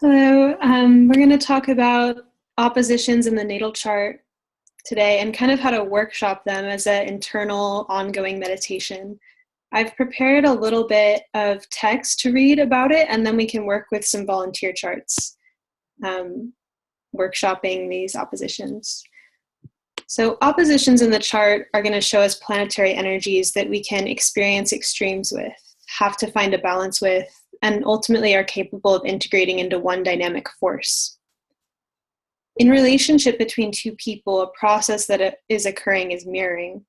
Hello, we're going to talk about oppositions in the natal chart today and kind of how to workshop them as an internal ongoing meditation. I've prepared a little bit of text to read about it, and then we can work with some volunteer charts, workshopping these oppositions. So oppositions in the chart are going to show us planetary energies that we can experience extremes with, have to find a balance with, and ultimately are capable of integrating into one dynamic force. In relationship between two people, a process that is occurring is mirroring.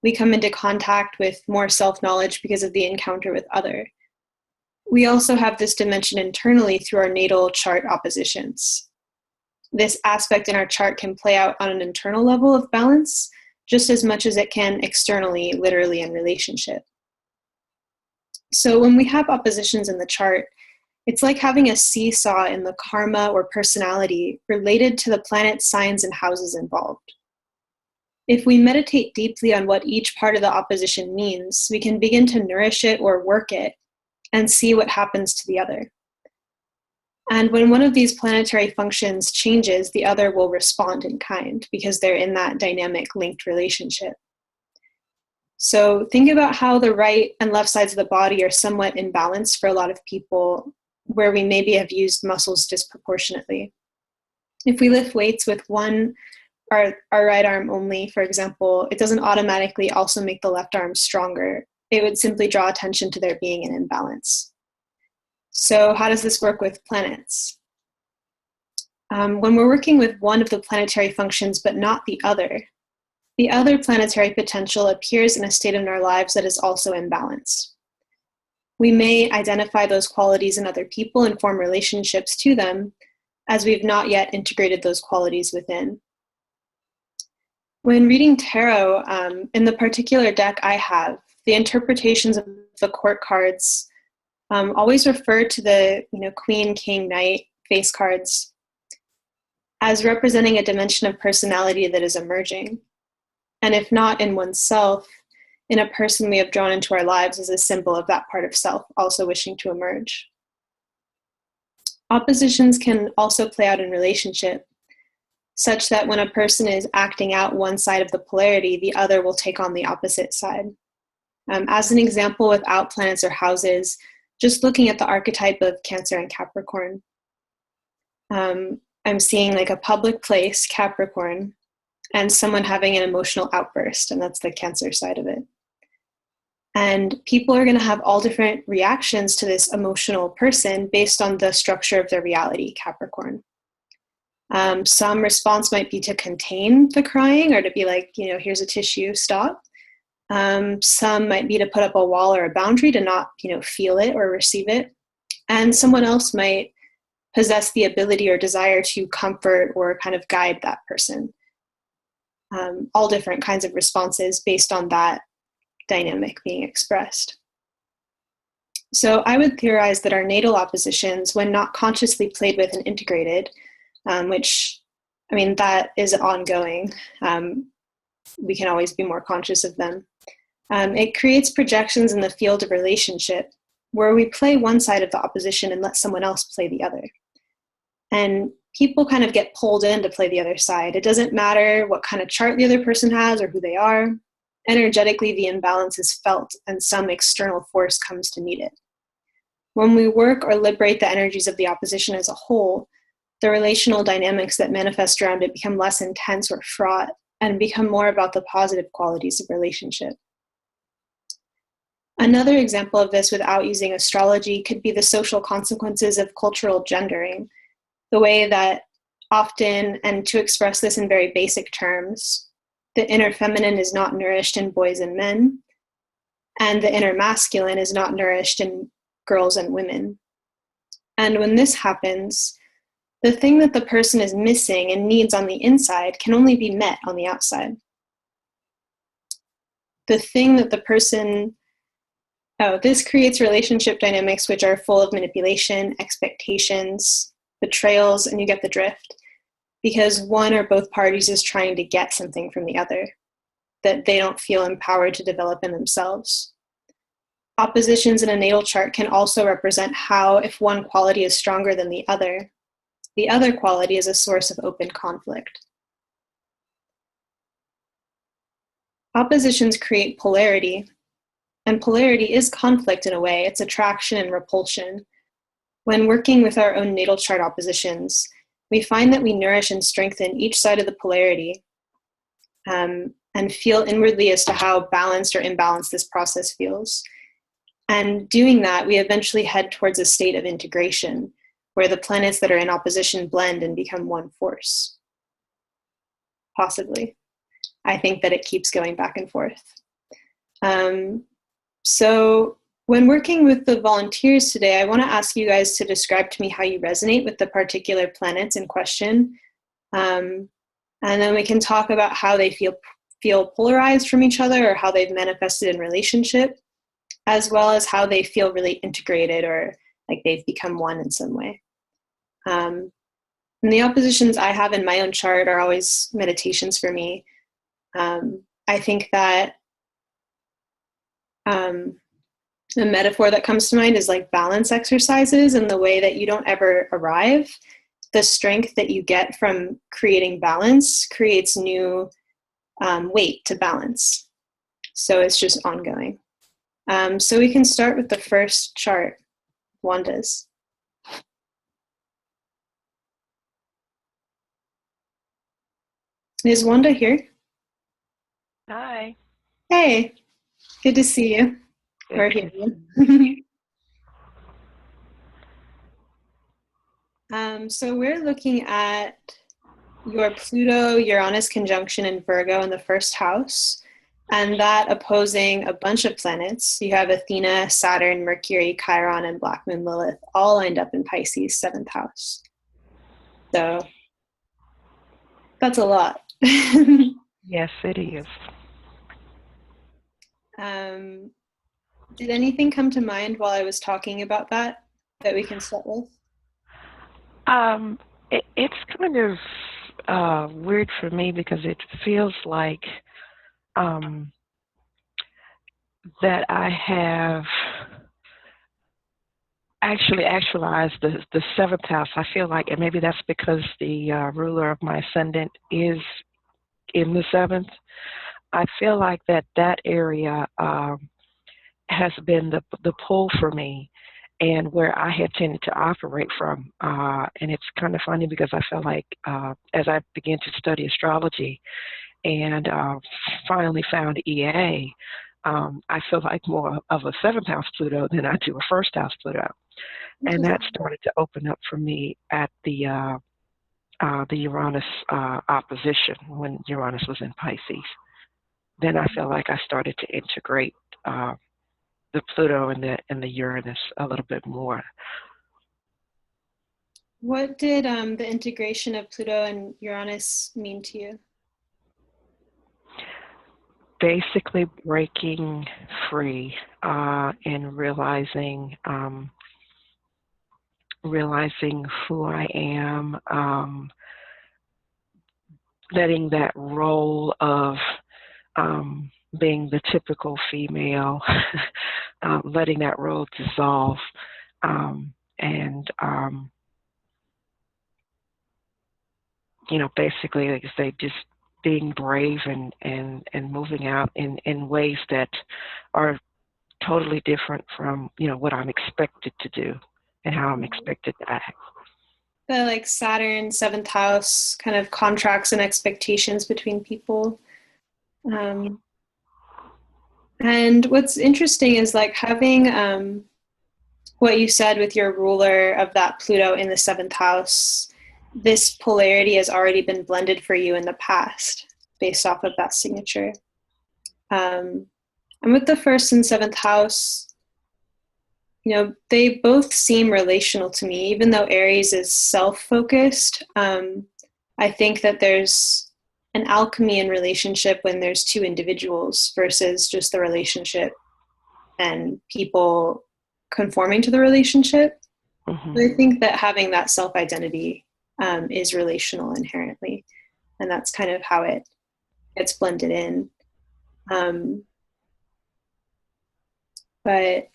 We come into contact with more self-knowledge because of the encounter with other. We also have this dimension internally through our natal chart oppositions. This aspect in our chart can play out on an internal level of balance just as much as it can externally, literally in relationship. So when we have oppositions in the chart, it's like having a seesaw in the karma or personality related to the planet signs and houses involved. If we meditate deeply on what each part of the opposition means, we can begin to nourish it or work it and see what happens to the other. And when one of these planetary functions changes, the other will respond in kind because they're in that dynamic linked relationship. So think about how the right and left sides of the body are somewhat imbalanced for a lot of people, where we maybe have used muscles disproportionately. If we lift weights with our right arm only, for example, it doesn't automatically also make the left arm stronger. It would simply draw attention to there being an imbalance. So how does this work with planets? When we're working with one of the planetary functions but not the other planetary potential appears in a state in our lives that is also imbalanced. We may identify those qualities in other people and form relationships to them, as we've not yet integrated those qualities within. When reading tarot, in the particular deck I have, the interpretations of the court cards always refer to the Queen, King, Knight face cards as representing a dimension of personality that is emerging. And if not in oneself, in a person we have drawn into our lives as a symbol of that part of self also wishing to emerge. Oppositions can also play out in relationship, such that when a person is acting out one side of the polarity, the other will take on the opposite side. As an example, without planets or houses, just looking at the archetype of Cancer and Capricorn, I'm seeing like a public place, Capricorn, and someone having an emotional outburst, and that's the Cancer side of it. And people are going to have all different reactions to this emotional person based on the structure of their reality, Capricorn. Some response might be to contain the crying or to be like, here's a tissue, stop. Some might be to put up a wall or a boundary to not, feel it or receive it. And someone else might possess the ability or desire to comfort or kind of guide that person. All different kinds of responses based on that dynamic being expressed. So I would theorize that our natal oppositions, when not consciously played with and integrated, that is ongoing. We can always be more conscious of them. It creates projections in the field of relationship where we play one side of the opposition and let someone else play the other. And people kind of get pulled in to play the other side. It doesn't matter what kind of chart the other person has or who they are. Energetically, the imbalance is felt and some external force comes to meet it. When we work or liberate the energies of the opposition as a whole, the relational dynamics that manifest around it become less intense or fraught and become more about the positive qualities of relationship. Another example of this without using astrology could be the social consequences of cultural gendering. The way that often, and to express this in very basic terms, the inner feminine is not nourished in boys and men, and the inner masculine is not nourished in girls and women. And when this happens, the thing that the person is missing and needs on the inside can only be met on the outside. The thing that the person this creates relationship dynamics which are full of manipulation, expectations, betrayals, and you get the drift, because one or both parties is trying to get something from the other that they don't feel empowered to develop in themselves. oppositions in a natal chart can also represent how, if one quality is stronger than the other quality is a source of open conflict. Oppositions create polarity, and polarity is conflict in a way. It's attraction and repulsion. When working with our own natal chart oppositions, we find that we nourish and strengthen each side of the polarity, and feel inwardly as to how balanced or imbalanced this process feels. And doing that, we eventually head towards a state of integration, where the planets that are in opposition blend and become one force. Possibly. I think that it keeps going back and forth. So when working with the volunteers today, I want to ask you guys to describe to me how you resonate with the particular planets in question. And then we can talk about how they feel polarized from each other, or how they've manifested in relationship, as well as how they feel really integrated, or like they've become one in some way. And the oppositions I have in my own chart are always meditations for me. I think that a metaphor that comes to mind is like balance exercises, and the way that you don't ever arrive. The strength that you get from creating balance creates new weight to balance. So it's just ongoing. So we can start with the first chart, Wanda's. Is Wanda here? Hi. Hey, good to see you. Good Or to hear see you. So we're looking at your Pluto-Uranus conjunction in Virgo in the first house, and that opposing a bunch of planets. You have Athena, Saturn, Mercury, Chiron, and Black Moon Lilith all lined up in Pisces, 7th house. So that's a lot. Yes, it is. Did anything come to mind while I was talking about that we can start with? It's kind of weird for me because it feels like that I have actually actualized the 7th house. I feel like, and maybe that's because the ruler of my ascendant is in the 7th. I feel like that area has been the pull for me, and where I had tended to operate from. And it's kind of funny because I felt like as I began to study astrology and finally found EA, I feel like more of a 7th house Pluto than I do a 1st house Pluto. And that started to open up for me at the Uranus opposition when Uranus was in Pisces. Then I felt like I started to integrate the Pluto and the Uranus a little bit more. What did the integration of Pluto and Uranus mean to you? Basically breaking free and realizing who I am, letting that role of being the typical female, letting that role dissolve, and basically, like I say, just being brave and moving out in ways that are totally different from what I'm expected to do and how I'm expected to act. The like Saturn 7th house kind of contracts and expectations between people. And what's interesting is like having what you said with your ruler of that Pluto in the 7th house. This polarity has already been blended for you in the past based off of that signature. And with the 1st and 7th house, they both seem relational to me, even though Aries is self-focused. I think that there's an alchemy in relationship when there's two individuals versus just the relationship and people conforming to the relationship. Mm-hmm. So I think that having that self-identity is relational inherently, and that's kind of how it gets blended in. But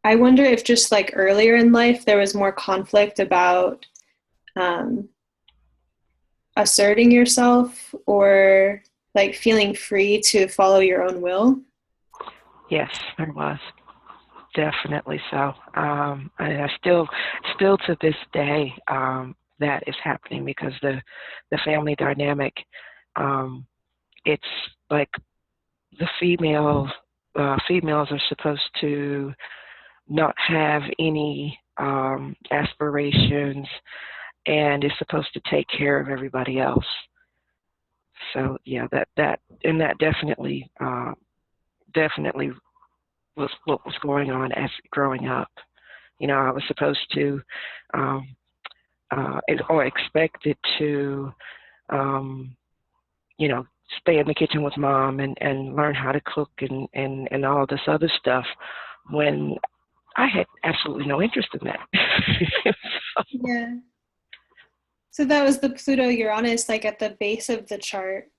I wonder if just like earlier in life, there was more conflict about um, asserting yourself or like feeling free to follow your own will. Yes, there was. Definitely so. And I still to this day, that is happening because the family dynamic, um, it's like the females are supposed to not have any aspirations and is supposed to take care of everybody else. So yeah, that definitely was what was going on as growing up. I was supposed to um, or expected to um, you know stay in the kitchen with mom and learn how to cook and all this other stuff when I had absolutely no interest in that. Yeah. So that was the Pluto Uranus, like at the base of the chart.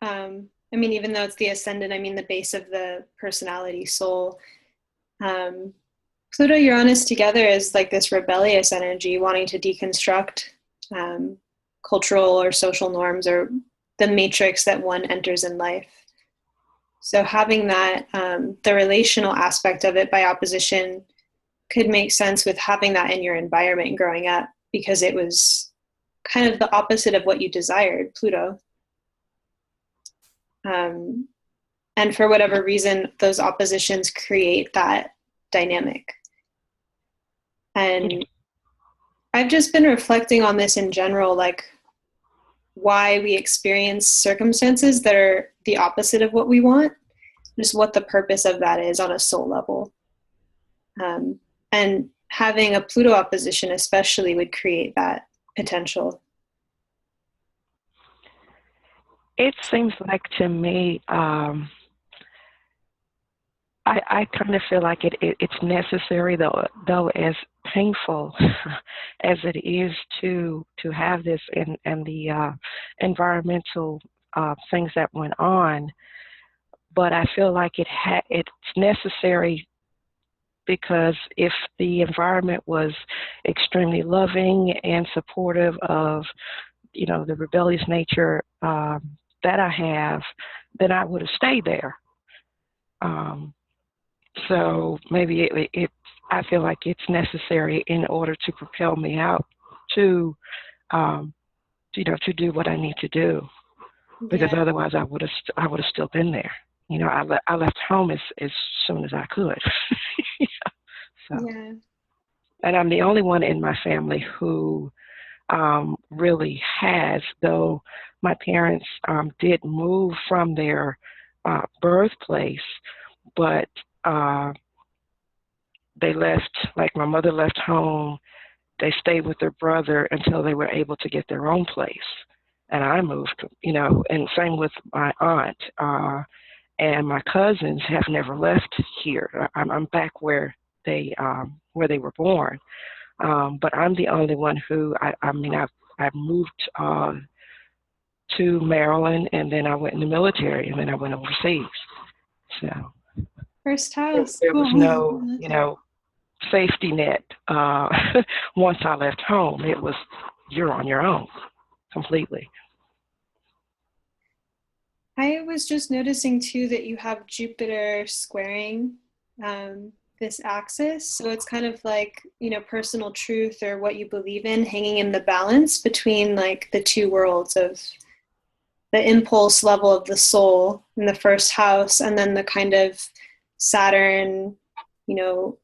I mean, even though it's the ascendant, I mean the base of the personality soul. Um, Pluto Uranus together is like this rebellious energy, wanting to deconstruct um, cultural or social norms or the matrix that one enters in life. So having that, the relational aspect of it by opposition could make sense with having that in your environment growing up because it was kind of the opposite of what you desired, Pluto. Um, and for whatever reason, those oppositions create that dynamic. And I've just been reflecting on this in general, like why we experience circumstances that are the opposite of what we want, just what the purpose of that is on a soul level. Um, and having a Pluto opposition, especially, would create that potential. It seems like to me, I kind of feel like it's necessary, though as painful as it is to have this and the environmental things that went on. But I feel like it's necessary because if the environment was extremely loving and supportive of the rebellious nature that I have, then I would have stayed there. Um, so maybe I feel like it's necessary in order to propel me out to, um, to do what I need to do. Because Yeah. otherwise, I would have still been there. I left home as soon as I could. So, Yeah. and I'm the only one in my family who really has, though my parents did move from their birthplace, but uh, they left, like my mother left home, they stayed with their brother until they were able to get their own place. And I moved, and same with my aunt. And my cousins have never left here. I'm back where they were born. But I'm the only one who, I've moved to Maryland, and then I went in the military, and then I went overseas. So First house. there was Cool. no, safety net once I left home. It was you're on your own completely. I was just noticing too that you have Jupiter squaring this axis. So it's kind of like, personal truth or what you believe in hanging in the balance between like the two worlds of the impulse level of the soul in the first house and then the kind of Saturn, you know,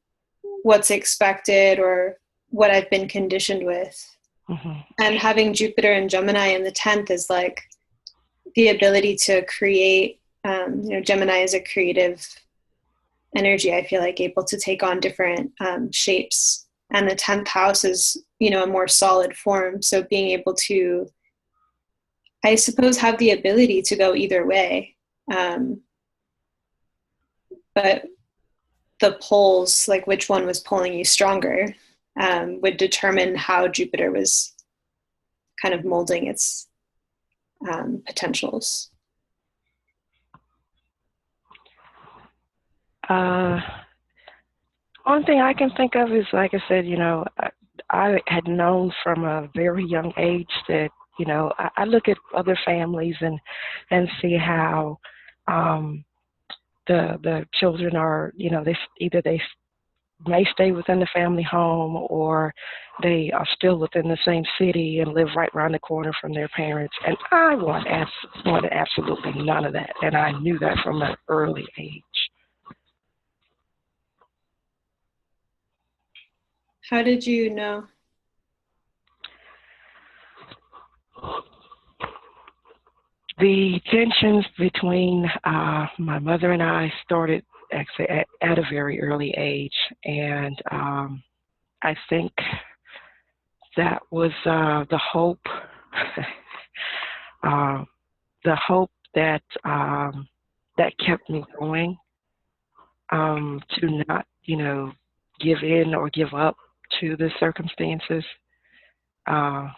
what's expected or what I've been conditioned with. Mm-hmm. And having Jupiter and Gemini in the 10th is like the ability to create. Gemini is a creative energy, I feel like, able to take on different shapes. And the 10th house is, a more solid form. So being able to, I suppose, have the ability to go either way. But the poles, like which one was pulling you stronger, would determine how Jupiter was kind of molding its potentials. Uh, Only thing I can think of is, like I said, I had known from a very young age that, I look at other families and see how um, the children are, they may stay within the family home, or they are still within the same city and live right around the corner from their parents. And I wanted absolutely none of that, and I knew that from an early age. How did you know? The tensions between my mother and I started actually at a very early age, and I think that was the hope, uh, the hope that kept me going, to not, give in or give up to the circumstances. Uh,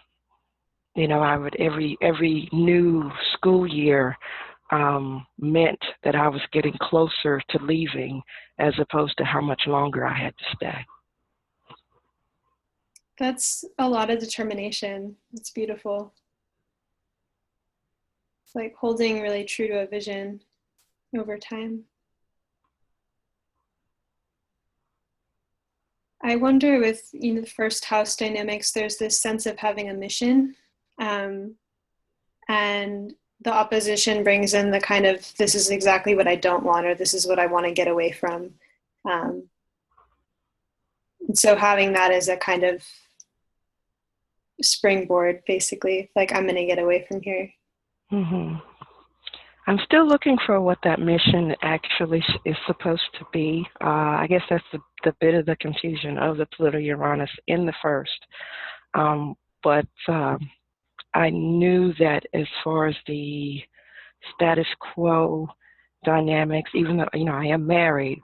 I would every new school year meant that I was getting closer to leaving, as opposed to how much longer I had to stay. That's a lot of determination. It's beautiful. It's like holding really true to a vision over time. I wonder with the first house dynamics, there's this sense of having a mission, um, and the opposition brings in the kind of, this is exactly what I don't want, or this is what I want to get away from. Um, and so having that as a kind of springboard, basically, like I'm going to get away from here. Hmm. I'm still looking for what that mission actually is supposed to be. I guess that's the bit of the confusion of the Pluto Uranus in the first. But I knew that as far as the status quo dynamics, even though, I am married,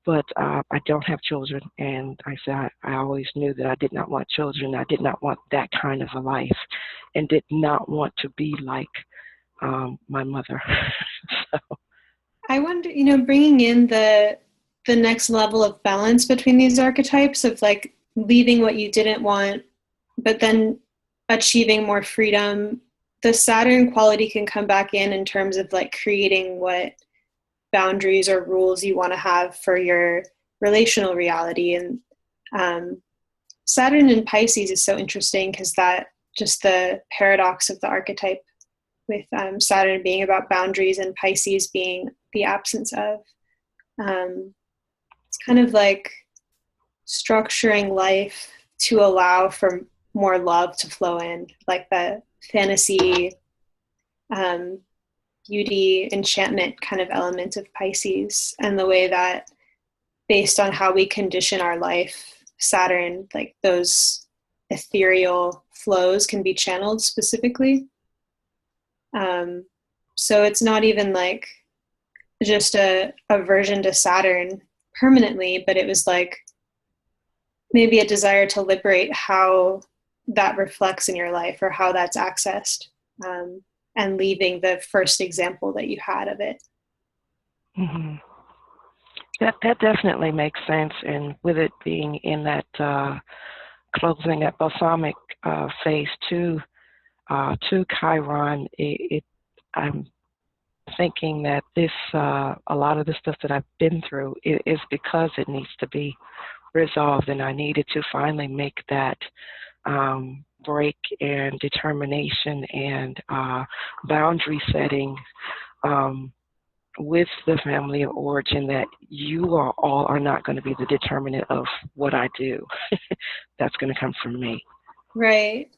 but I don't have children. And I said, I always knew that I did not want children. I did not want that kind of a life, and did not want to be like my mother. So. I wonder, bringing in the next level of balance between these archetypes of like leaving what you didn't want, but then achieving more freedom. The Saturn quality can come back in terms of like creating what boundaries or rules you want to have for your relational reality. And Saturn in Pisces is so interesting because that just the paradox of the archetype with Saturn being about boundaries and Pisces being the absence of. It's kind of like structuring life to allow for more love to flow in, like the fantasy, um, beauty, enchantment kind of element of Pisces, and the way that based on how we condition our life, Saturn, like those ethereal flows can be channeled specifically. So it's not even like just a aversion to Saturn permanently, but it was like maybe a desire to liberate how that reflects in your life or how that's accessed, and leaving the first example that you had of it. Mm-hmm. That definitely makes sense, and with it being in that closing, that balsamic phase to Chiron, I'm thinking that this a lot of the stuff that I've been through is because it needs to be resolved, and I needed to finally make that break and determination and boundary setting with the family of origin, that you all are not going to be the determinant of what I do. That's going to come from me. Right.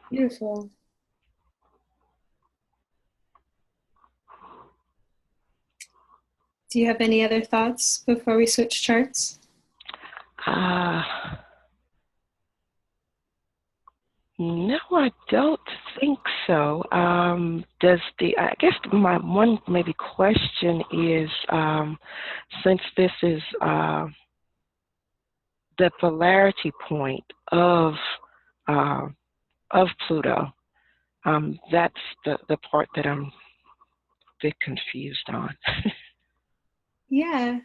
Beautiful. Do you have any other thoughts before we switch charts? No, I don't think so. I guess my one maybe question is, since this is the polarity point of Pluto, that's the part that I'm a bit confused on. Yeah,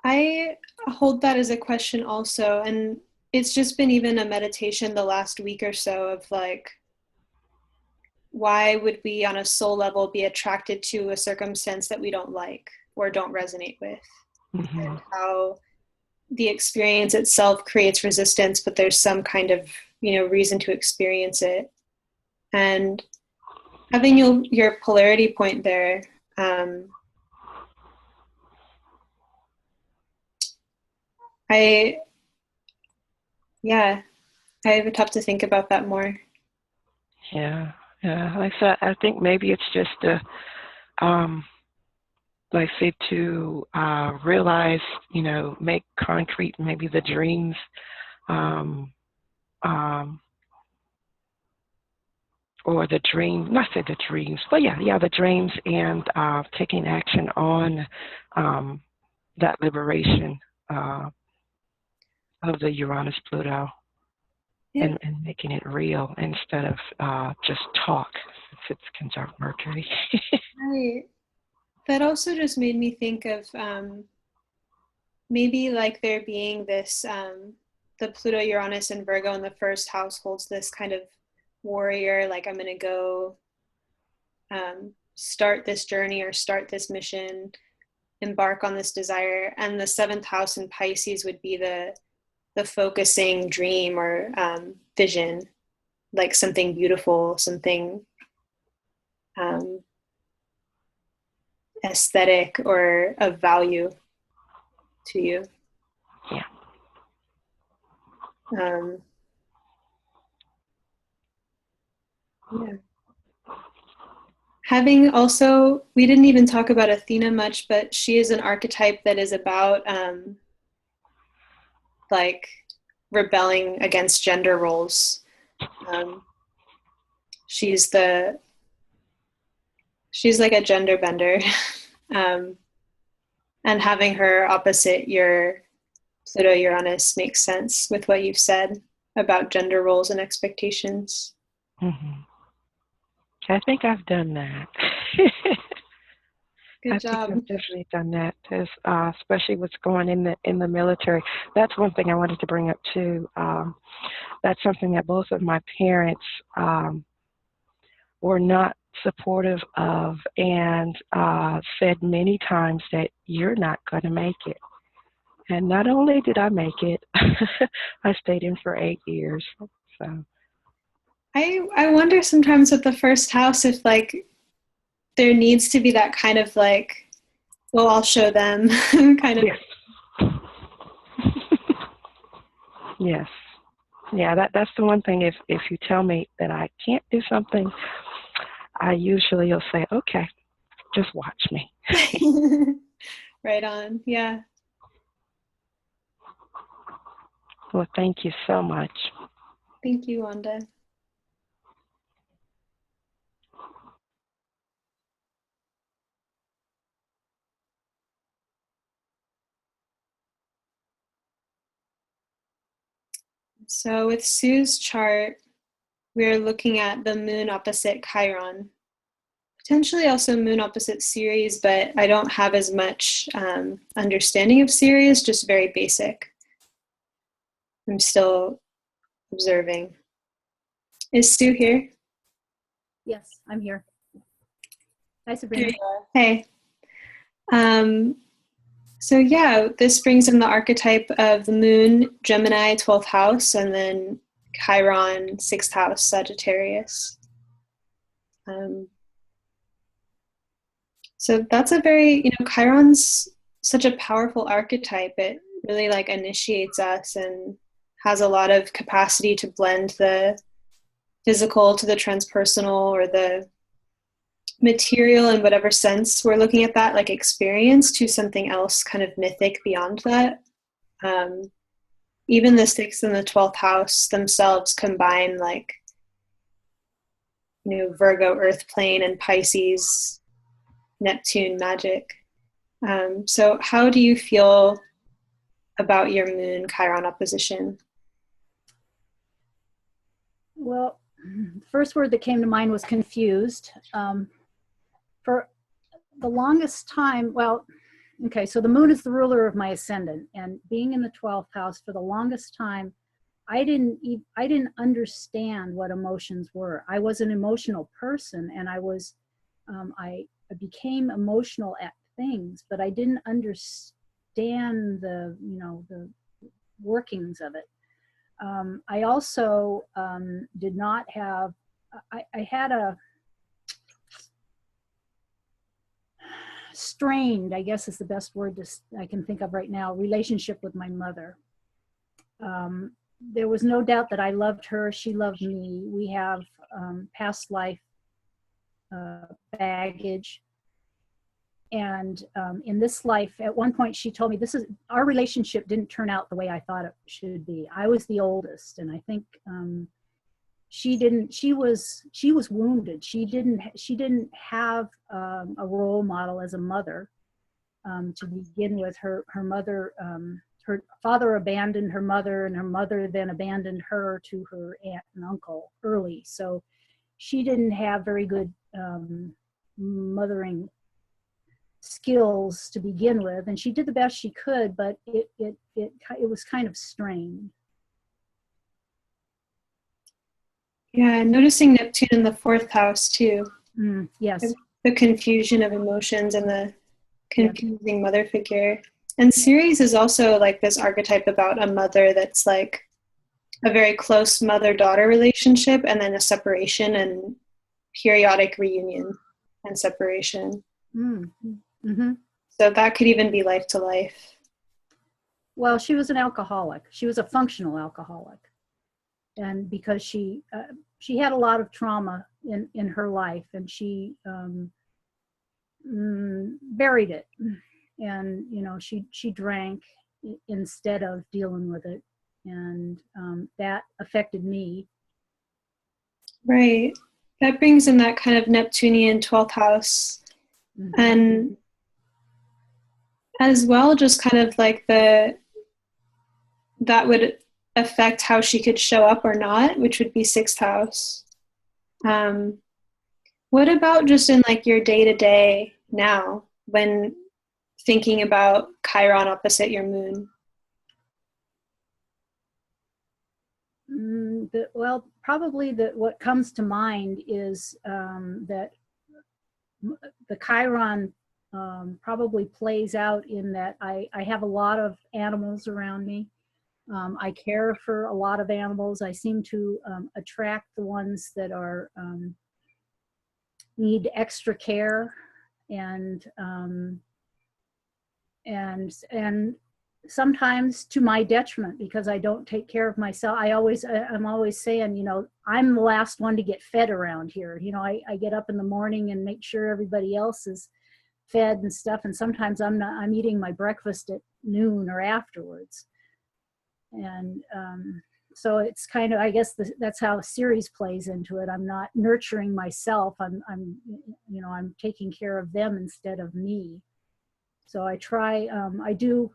I hold that as a question also. And it's just been even a meditation the last week or so of like, why would we on a soul level be attracted to a circumstance that we don't like or don't resonate with? Mm-hmm. And how the experience itself creates resistance, but there's some kind of, reason to experience it. And having your polarity point there, um, I, yeah, I would have to think about that more. Yeah, yeah. Like I said, I think maybe it's just um, like I say, to realize, make concrete maybe the dreams, um, um, or the dream, not say the dreams, but yeah, the dreams, and taking action on um, that liberation uh, of the Uranus Pluto, Yeah, and making it real instead of just talk, since it's conjunct Mercury. right. That also just made me think of maybe like there being this the Pluto, Uranus, and Virgo in the first house holds this kind of warrior, like I'm going to go start this journey or start this mission, embark on this desire. And the seventh house in Pisces would be the focusing dream or vision, like something beautiful, something um, aesthetic or of value to you. Yeah. Um, yeah. Having also, we didn't even talk about Athena much, but she is an archetype that is about like rebelling against gender roles. Um, she's the she's like a gender bender, um, and having her opposite your Pluto Uranus makes sense with what you've said about gender roles and expectations. Mm-hmm. I think I've done that. Good I think job. I've definitely done that, because especially what's going in the military. That's one thing I wanted to bring up too. That's something that both of my parents were not supportive of, and said many times that you're not going to make it. And not only did I make it, I stayed in for 8 years. So I wonder sometimes with the first house if like there needs to be that kind of like, well, I'll show them kind of. yes, yes, yeah. That's the one thing. If you tell me that I can't do something, I usually will say, okay, just watch me. Right on. Yeah. Well, thank you so much. Thank you, Wanda. So with Sue's chart, we're looking at the moon opposite Chiron, potentially also moon opposite Ceres, but I don't have as much understanding of Ceres, just very basic. I'm still observing. Is Sue here? Yes, I'm here. Hi, There Sabrina. you are. Hey. Um, so yeah, this brings in the archetype of the moon, Gemini, 12th house, and then Chiron, 6th house, Sagittarius. Um, so that's a very, Chiron's such a powerful archetype. It really like initiates us and has a lot of capacity to blend the physical to the transpersonal or the material in whatever sense we're looking at that, like experience, to something else kind of mythic beyond that. Um, Even the 6th and the 12th house themselves combine like, Virgo earth plane and Pisces Neptune magic. So how do you feel about your moon Chiron opposition? Well, the first word that came to mind was confused. For the longest time, well, Okay, so the moon is the ruler of my ascendant, and being in the 12th house for the longest time, I didn't understand what emotions were. I was an emotional person, and I became emotional at things, but I didn't understand the workings of it. I also did not have. I had a strained, I guess is the best word I can think of right now, relationship with my mother. There was no doubt that I loved her. She loved me. We have past life baggage. And in this life, at one point she told me, our relationship didn't turn out the way I thought it should be. I was the oldest, and I think she was wounded. She didn't have a role model as a mother to begin with. Her mother, her father abandoned her mother, and her mother then abandoned her to her aunt and uncle early. So she didn't have very good mothering skills to begin with, and she did the best she could, but it was kind of strained. Yeah, noticing Neptune in the 4th house too. Yes. The confusion of emotions and the confusing mother figure. And Ceres is also like this archetype about a mother that's like a very close mother-daughter relationship, and then a separation and periodic reunion and separation. Mm-hmm. So that could even be life to life. Well, she was an alcoholic. She was a functional alcoholic. And because she had a lot of trauma in her life, and she buried it, and she drank instead of dealing with it, and that affected me. Right. That brings in that kind of Neptunian 12th house, and as well, just kind of like that would affect how she could show up or not, which would be 6th house. What about just in like your day-to-day now, when thinking about Chiron opposite your moon? Well, probably what comes to mind is that the Chiron probably plays out in that I have a lot of animals around me. I care for a lot of animals. I seem to attract the ones that are need extra care, and sometimes to my detriment, because I don't take care of myself. I'm always saying, I'm the last one to get fed around here. I get up in the morning and make sure everybody else is fed and stuff, and sometimes I'm eating my breakfast at noon or afterwards. And so it's kind of, I guess that's how Ceres plays into it. I'm not nurturing myself. I'm taking care of them instead of me. So I try. I do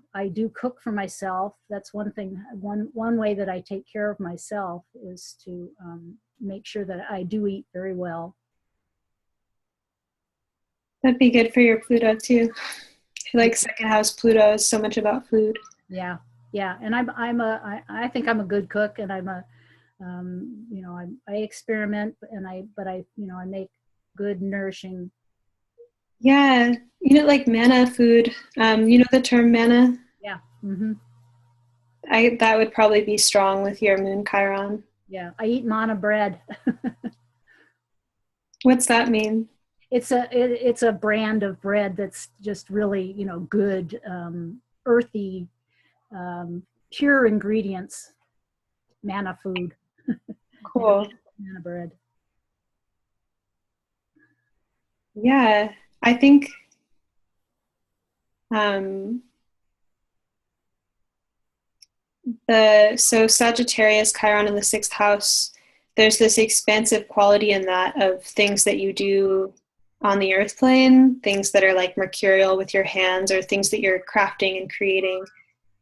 cook for myself. That's one thing. One way that I take care of myself is to make sure that I do eat very well. That'd be good for your Pluto too. I feel like 2nd house Pluto is so much about food. Yeah, and I think I'm a good cook, and I'm a I experiment, and I make good nourishing. Yeah, like manna food. The term manna? Yeah. That would probably be strong with your moon Chiron. Yeah, I eat manna bread. What's that mean? It's a brand of bread that's just really good, earthy, pure ingredients, manna food. Cool. Manna bread. Yeah, I think so Sagittarius, Chiron in the 6th house, there's this expansive quality in that of things that you do on the earth plane, things that are like mercurial with your hands, or things that you're crafting and creating,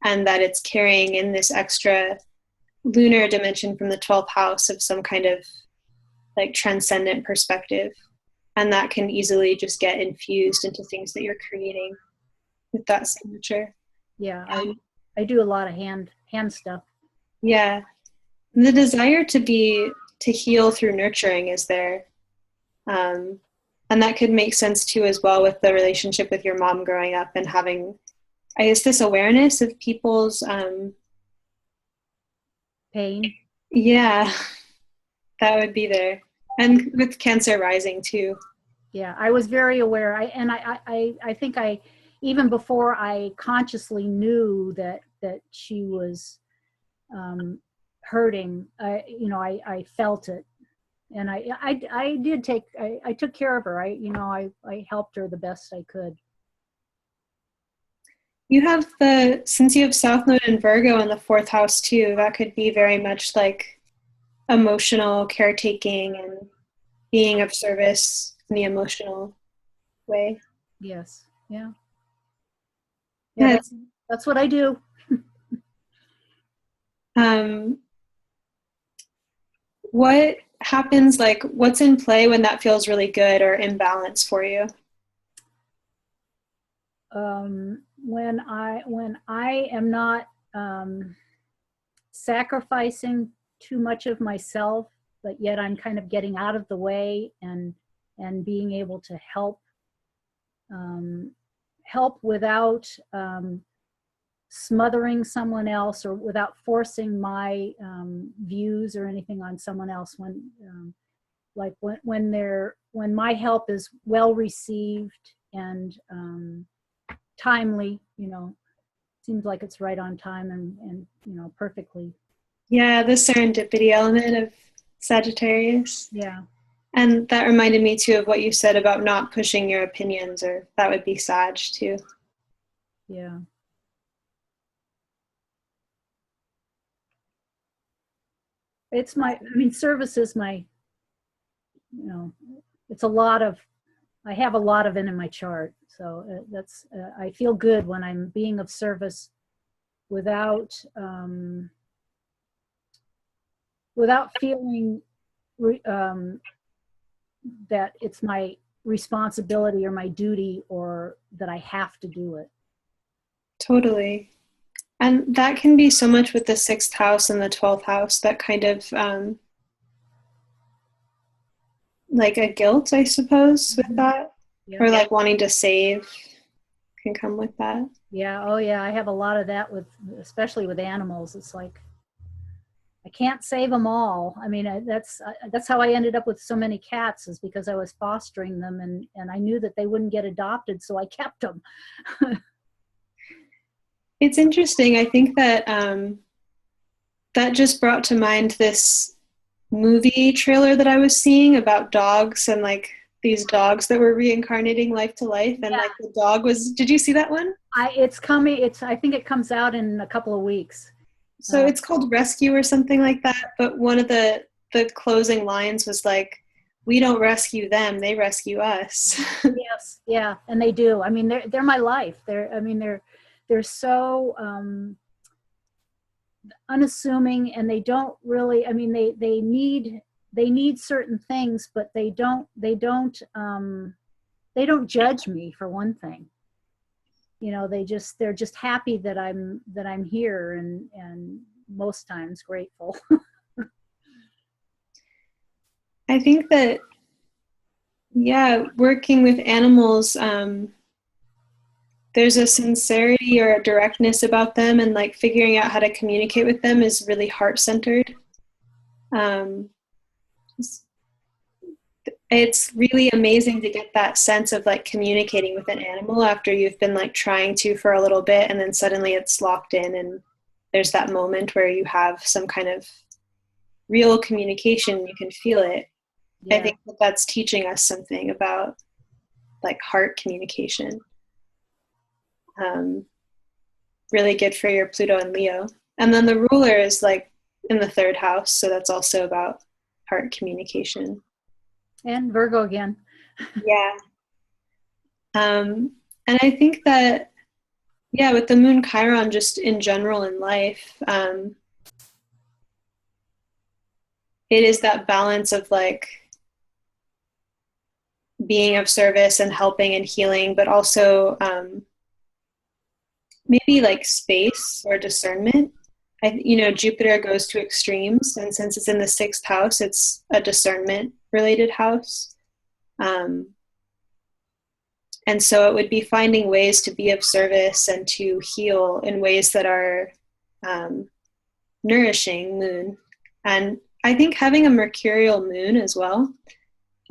and that it's carrying in this extra lunar dimension from the 12th house of some kind of like transcendent perspective. And that can easily just get infused into things that you're creating. with that signature. Yeah, I do a lot of hand stuff. Yeah. The desire to heal through nurturing is there. And that could make sense too as well with the relationship with your mom growing up and having, I guess, this awareness of people's pain. Yeah, that would be there. And with Cancer rising too. Yeah, I was very aware. I think even before I consciously knew that she was hurting, I felt it, and I took care of her. I helped her the best I could. You have since you have South Node in Virgo in the 4th house too, that could be very much like emotional caretaking and being of service in the emotional way. Yes. Yeah. Yeah, that's what I do. What happens, like what's in play when that feels really good or in balance for you? When I am not sacrificing too much of myself, but yet I'm kind of getting out of the way and being able to help without smothering someone else or without forcing my views or anything on someone else. When my help is well received and timely, seems like it's right on time and perfectly. Yeah, the serendipity element of Sagittarius. Yeah. And that reminded me too of what you said about not pushing your opinions, or that would be Sag too. Yeah. It's service is my, it's a lot of, I have a lot of it in my chart. So that's, I feel good when I'm being of service without feeling that it's my responsibility or my duty or that I have to do it. Totally. And that can be so much with the 6th house and the 12th house, that kind of like a guilt, I suppose, with that. Yeah. Or like wanting to save can come with that. Yeah. Oh yeah. I have a lot of that especially with animals. It's like, I can't save them all. I mean, that's how I ended up with so many cats, is because I was fostering them and I knew that they wouldn't get adopted, so I kept them. It's interesting. I think that that just brought to mind this movie trailer that I was seeing about dogs and like these dogs that were reincarnating life to life, and like the dog was, did you see that one? It's coming. I think it comes out in a couple of weeks. So it's called Rescue or something like that, but one of the closing lines was like, we don't rescue them, they rescue us. Yes, yeah, and they do. I mean, they're my life. They're so unassuming, and they don't really, I mean, they need certain things, but they don't judge me, for one thing. They're just happy that I'm here, and most times grateful. I think that, working with animals, there's a sincerity or a directness about them, and like figuring out how to communicate with them is really heart-centered. It's really amazing to get that sense of like communicating with an animal after you've been like trying to for a little bit, and then suddenly it's locked in and there's that moment where you have some kind of real communication, you can feel it. Yeah. I think that's teaching us something about like heart communication. Really good for your Pluto and Leo. And then the ruler is like in the 3rd house, so that's also about heart communication. And Virgo again. Yeah. And I think that, with the moon Chiron, just in general in life, it is that balance of like being of service and helping and healing, but also maybe like space or discernment. Jupiter goes to extremes, and since it's in the 6th house, it's a discernment related house. And so it would be finding ways to be of service and to heal in ways that are nourishing, moon. And I think having a mercurial moon as well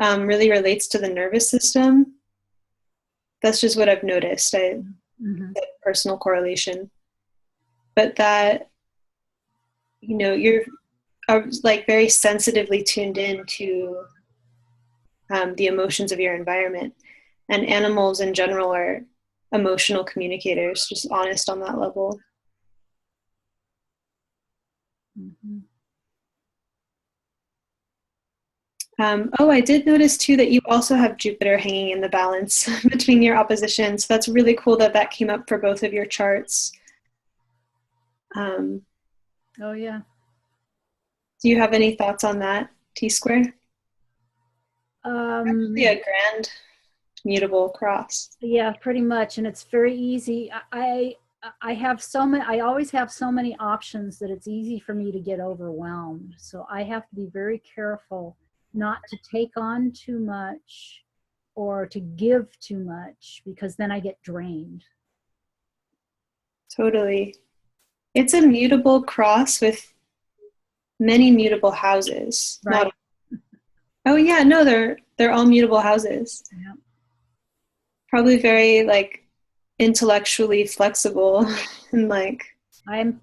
really relates to the nervous system. That's just what I've noticed, the personal correlation. But that, you're like very sensitively tuned in to the emotions of your environment. And animals in general are emotional communicators, just honest on that level. Mm-hmm. I did notice too that you also have Jupiter hanging in the balance between your oppositions. So that's really cool that came up for both of your charts. Oh yeah. Do you have any thoughts on that, T-square? Actually a grand mutable cross. Yeah, pretty much. And it's very easy. I have so many, I always have so many options that it's easy for me to get overwhelmed. So I have to be very careful not to take on too much or to give too much, because then I get drained. Totally. It's a mutable cross with many mutable houses. Right. Oh yeah, no, they're all mutable houses. Yeah. Probably very like intellectually flexible and like I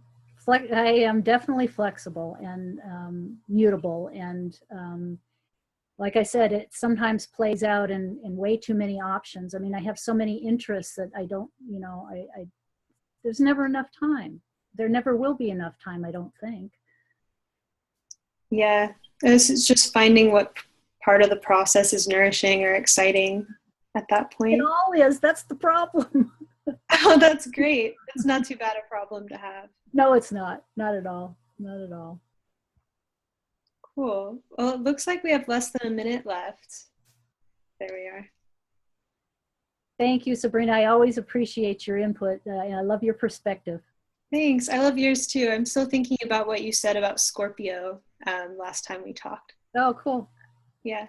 am definitely flexible and mutable, and like I said, it sometimes plays out in way too many options. I mean, I have so many interests that I don't, I there's never enough time. There never will be enough time, I don't think. Yeah, it's just finding what part of the process is nourishing or exciting at that point. It all is. That's the problem. Oh, that's great. It's not too bad a problem to have. No, it's not. Not at all. Not at all. Cool. Well, it looks like we have less than a minute left. There we are. Thank you, Sabrina. I always appreciate your input. And I love your perspective. Thanks. I love yours too. I'm still thinking about what you said about Scorpio last time we talked. Oh, cool. Yeah.